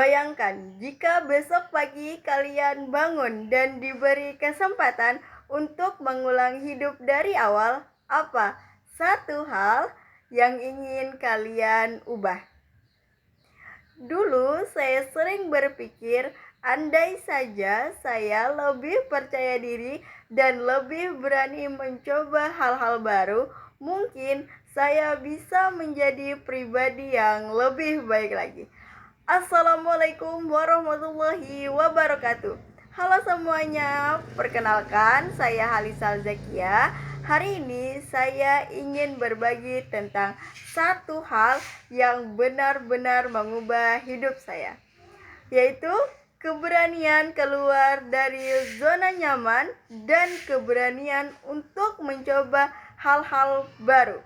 Bayangkan jika besok pagi kalian bangun dan diberi kesempatan untuk mengulang hidup dari awal, apa satu hal yang ingin kalian ubah? Dulu saya sering berpikir, andai saja saya lebih percaya diri dan lebih berani mencoba hal-hal baru, mungkin saya bisa menjadi pribadi yang lebih baik lagi. Assalamualaikum warahmatullahi wabarakatuh. Halo semuanya, perkenalkan saya Halisal Zakia. Hari ini saya ingin berbagi tentang satu hal yang benar-benar mengubah hidup saya, yaitu keberanian keluar dari zona nyaman dan keberanian untuk mencoba hal-hal baru.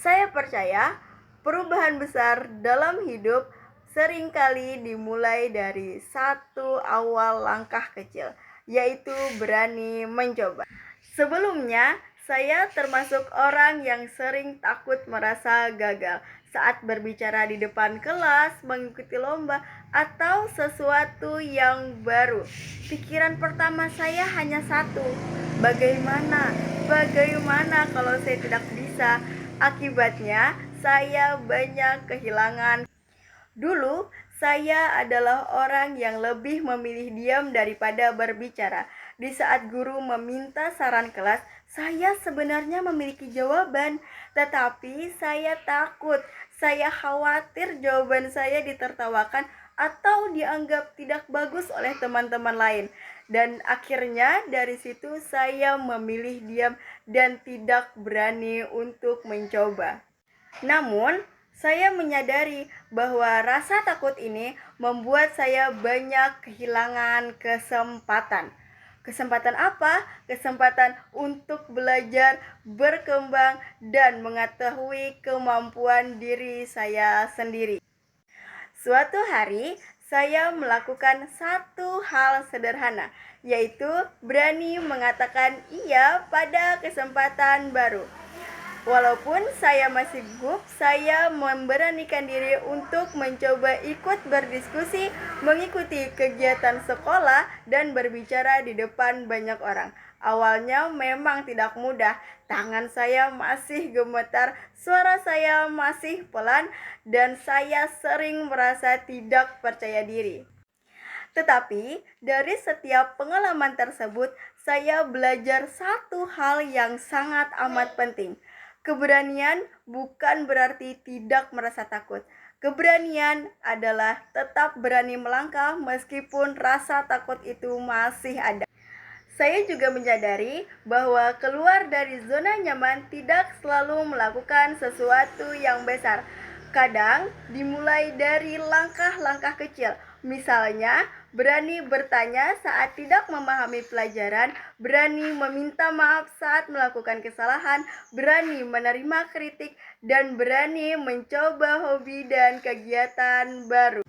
Saya percaya perubahan besar dalam hidup seringkali dimulai dari satu awal langkah kecil, yaitu berani mencoba. Sebelumnya, saya termasuk orang yang sering takut merasa gagal saat berbicara di depan kelas, mengikuti lomba, atau sesuatu yang baru. Pikiran pertama saya hanya satu, bagaimana? Bagaimana kalau saya tidak bisa? Akibatnya, saya banyak kehilangan. Dulu, saya adalah orang yang lebih memilih diam daripada berbicara. Di saat guru meminta saran kelas, saya sebenarnya memiliki jawaban, tetapi saya takut. Saya khawatir jawaban saya ditertawakan atau dianggap tidak bagus oleh teman-teman lain. Dan akhirnya dari situ saya memilih diam dan tidak berani untuk mencoba. Namun, saya menyadari bahwa rasa takut ini membuat saya banyak kehilangan kesempatan. Kesempatan apa? Kesempatan untuk belajar, berkembang, dan mengetahui kemampuan diri saya sendiri. Suatu hari, saya melakukan satu hal sederhana, yaitu berani mengatakan iya pada kesempatan baru. Walaupun saya masih gugup, saya memberanikan diri untuk mencoba ikut berdiskusi, mengikuti kegiatan sekolah, dan berbicara di depan banyak orang. Awalnya memang tidak mudah, tangan saya masih gemetar, suara saya masih pelan, dan saya sering merasa tidak percaya diri. Tetapi dari setiap pengalaman tersebut, saya belajar satu hal yang sangat amat penting. Keberanian bukan berarti tidak merasa takut. Keberanian adalah tetap berani melangkah meskipun rasa takut itu masih ada. Saya juga menyadari bahwa keluar dari zona nyaman tidak selalu melakukan sesuatu yang besar. Kadang dimulai dari langkah-langkah kecil. Misalnya, berani bertanya saat tidak memahami pelajaran, berani meminta maaf saat melakukan kesalahan, berani menerima kritik, dan berani mencoba hobi dan kegiatan baru.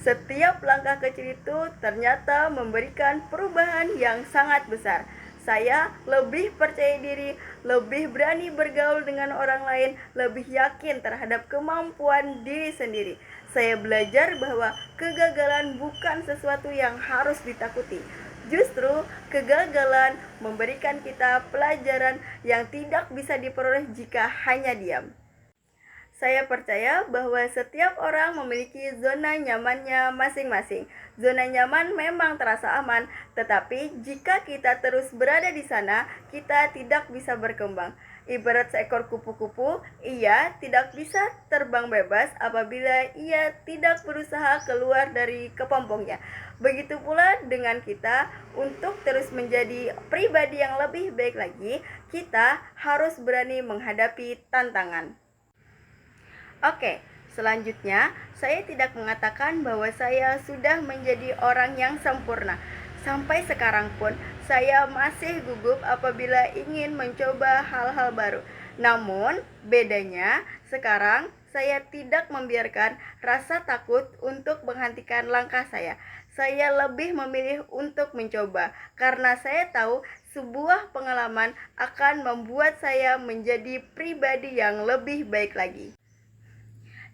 Setiap langkah kecil itu ternyata memberikan perubahan yang sangat besar. Saya lebih percaya diri, lebih berani bergaul dengan orang lain, lebih yakin terhadap kemampuan diri sendiri. Saya belajar bahwa kegagalan bukan sesuatu yang harus ditakuti. Justru kegagalan memberikan kita pelajaran yang tidak bisa diperoleh jika hanya diam. Saya percaya bahwa setiap orang memiliki zona nyamannya masing-masing. Zona nyaman memang terasa aman, tetapi jika kita terus berada di sana, kita tidak bisa berkembang. Ibarat seekor kupu-kupu, ia tidak bisa terbang bebas apabila ia tidak berusaha keluar dari kepompongnya. Begitu pula dengan kita, untuk terus menjadi pribadi yang lebih baik lagi, kita harus berani menghadapi tantangan. Oke, selanjutnya saya tidak mengatakan bahwa saya sudah menjadi orang yang sempurna. Sampai sekarang pun saya masih gugup apabila ingin mencoba hal-hal baru. Namun, bedanya sekarang saya tidak membiarkan rasa takut untuk menghentikan langkah saya. Saya lebih memilih untuk mencoba karena saya tahu sebuah pengalaman akan membuat saya menjadi pribadi yang lebih baik lagi.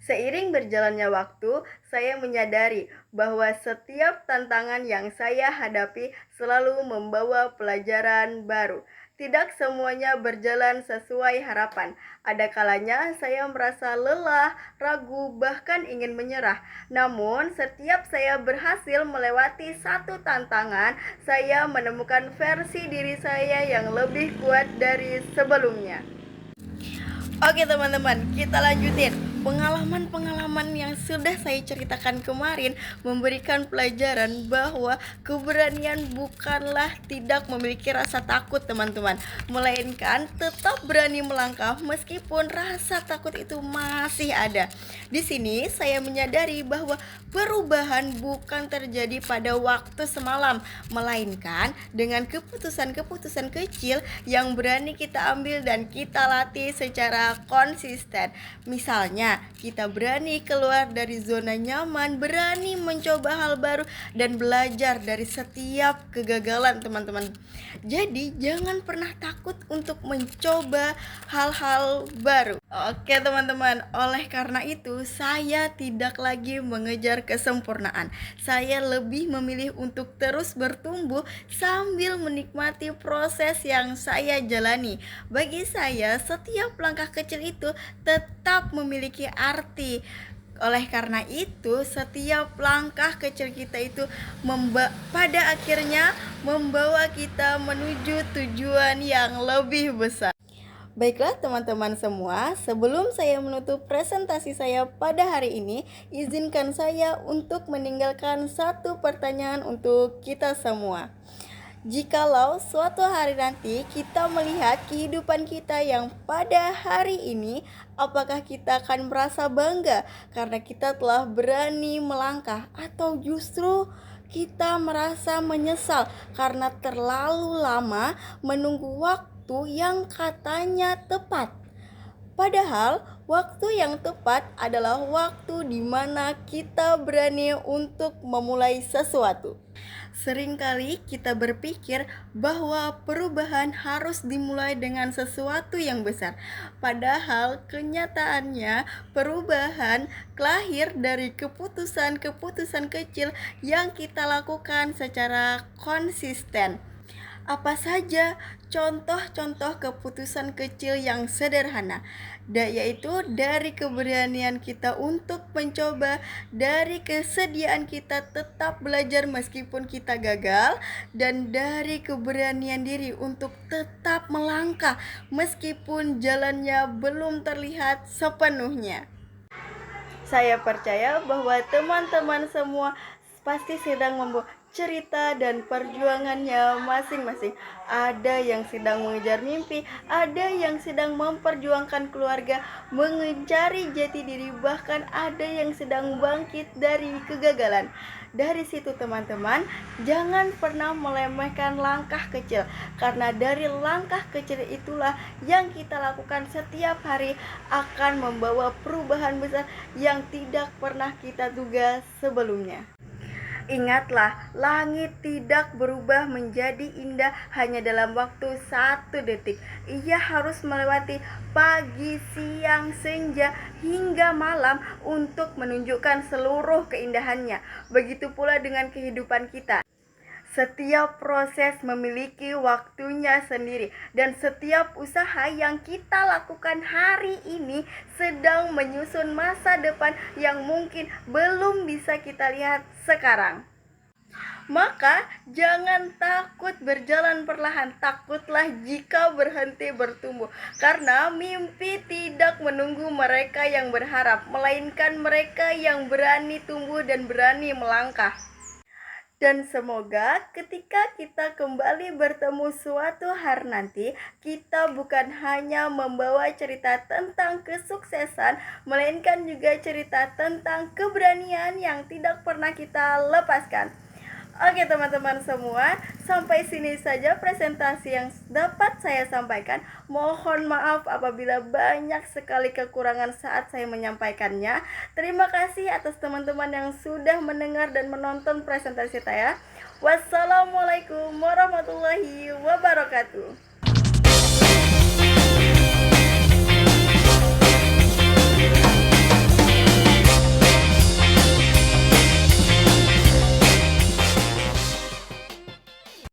Seiring berjalannya waktu, saya menyadari bahwa setiap tantangan yang saya hadapi selalu membawa pelajaran baru. Tidak semuanya berjalan sesuai harapan. Ada kalanya saya merasa lelah, ragu, bahkan ingin menyerah. Namun, setiap saya berhasil melewati satu tantangan, saya menemukan versi diri saya yang lebih kuat dari sebelumnya. Oke teman-teman, kita lanjutin. Pengalaman-pengalaman yang sudah saya ceritakan kemarin memberikan pelajaran bahwa keberanian bukanlah tidak memiliki rasa takut teman-teman, melainkan tetap berani melangkah meskipun rasa takut itu masih ada. Di sini saya menyadari bahwa perubahan bukan terjadi pada waktu semalam, melainkan dengan keputusan-keputusan kecil yang berani kita ambil dan kita latih secara konsisten. Misalnya, kita berani keluar dari zona nyaman, berani mencoba hal baru dan belajar dari setiap kegagalan, teman-teman. Jadi, jangan pernah takut untuk mencoba hal-hal baru. Oke, teman-teman. Oleh karena itu, saya tidak lagi mengejar kesempurnaan. Saya lebih memilih untuk terus bertumbuh sambil menikmati proses yang saya jalani. Bagi saya, setiap langkah kecil itu tetap memiliki arti. Oleh karena itu, setiap langkah kecil kita itu pada akhirnya membawa kita menuju tujuan yang lebih besar. Baiklah teman-teman semua, sebelum saya menutup presentasi saya pada hari ini, izinkan saya untuk meninggalkan satu pertanyaan untuk kita semua. Jikalau suatu hari nanti kita melihat kehidupan kita yang pada hari ini, apakah kita akan merasa bangga karena kita telah berani melangkah, atau justru kita merasa menyesal karena terlalu lama menunggu waktu yang katanya tepat? Padahal waktu yang tepat adalah waktu di mana kita berani untuk memulai sesuatu. Seringkali kita berpikir bahwa perubahan harus dimulai dengan sesuatu yang besar. Padahal kenyataannya perubahan lahir dari keputusan-keputusan kecil yang kita lakukan secara konsisten. Apa saja contoh-contoh keputusan kecil yang sederhana, yaitu dari keberanian kita untuk mencoba, dari kesediaan kita tetap belajar meskipun kita gagal, dan dari keberanian diri untuk tetap melangkah meskipun jalannya belum terlihat sepenuhnya. Saya percaya bahwa teman-teman semua pasti sedang membawa cerita dan perjuangannya masing-masing. Ada yang sedang mengejar mimpi, ada yang sedang memperjuangkan keluarga, mencari jati diri, bahkan ada yang sedang bangkit dari kegagalan. Dari situ teman-teman, jangan pernah meremehkan langkah kecil, karena dari langkah kecil itulah yang kita lakukan setiap hari akan membawa perubahan besar yang tidak pernah kita duga sebelumnya. Ingatlah, langit tidak berubah menjadi indah hanya dalam waktu 1 detik. Ia harus melewati pagi, siang, senja, hingga malam untuk menunjukkan seluruh keindahannya. Begitu pula dengan kehidupan kita. Setiap proses memiliki waktunya sendiri, dan setiap usaha yang kita lakukan hari ini sedang menyusun masa depan yang mungkin belum bisa kita lihat sekarang. Maka jangan takut berjalan perlahan, takutlah jika berhenti bertumbuh, karena mimpi tidak menunggu mereka yang berharap, melainkan mereka yang berani tumbuh dan berani melangkah. Dan semoga ketika kita kembali bertemu suatu hari nanti, kita bukan hanya membawa cerita tentang kesuksesan, melainkan juga cerita tentang keberanian yang tidak pernah kita lepaskan. Oke teman-teman semua, sampai sini saja presentasi yang dapat saya sampaikan. Mohon maaf apabila banyak sekali kekurangan saat saya menyampaikannya. Terima kasih atas teman-teman yang sudah mendengar dan menonton presentasi saya. Wassalamualaikum warahmatullahi wabarakatuh.